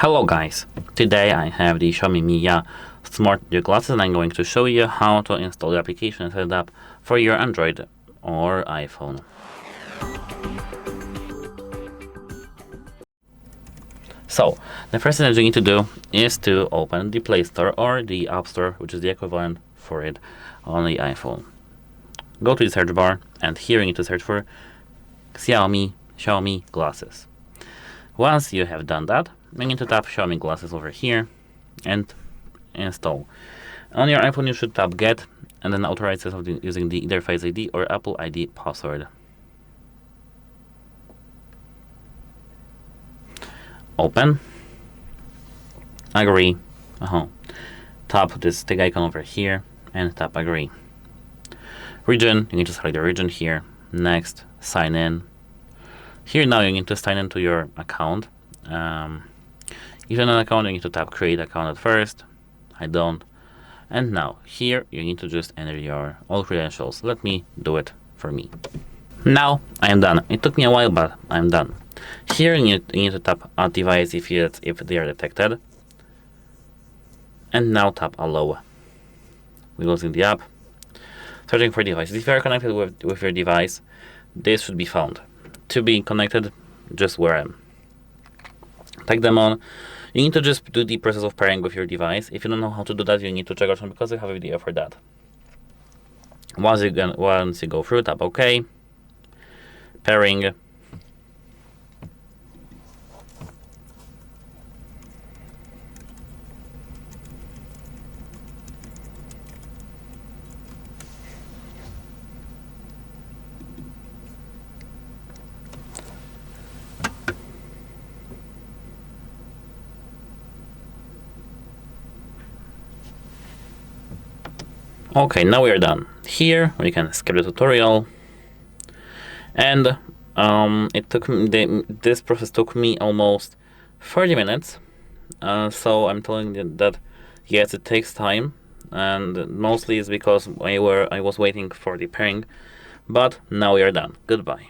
Hello guys, today I have the Xiaomi Mijia Smart glasses and I'm going to show you how to install the application and set it up for your Android or iPhone. So, the first thing that you need to do is to open the Play Store or the App Store, which is the equivalent for it on the iPhone. Go to the search bar and here you need to search for Xiaomi glasses. Once you have done that, you need to tap Xiaomi glasses over here and install. On your iPhone you should tap get and then authorize yourself using the either Face ID or Apple ID password. Open, agree, tap this tick icon over here and tap agree. Region, you need to select the region here, next, sign in. Here now you need to sign into your account. If you don't have an account, you need to tap create account at first. I don't. And now here you need to just enter your all credentials. Let me do it for me. Now I am done. It took me a while, but I'm done. Here you need to tap add device if they are detected. And now tap allow. We're closing the app. Searching for devices. If you are connected with your device, this should be found. To be connected, just wear them. Take them on. You need to just do the process of pairing with your device. If you don't know how to do that, you need to check out some because I have a video for that. Once you go through, tap OK. Pairing. Okay, now we are done. Here we can skip the tutorial, and this process took me almost 30 minutes. So I'm telling you that yes, it takes time, and mostly it's because I was waiting for the pairing. But now we are done. Goodbye.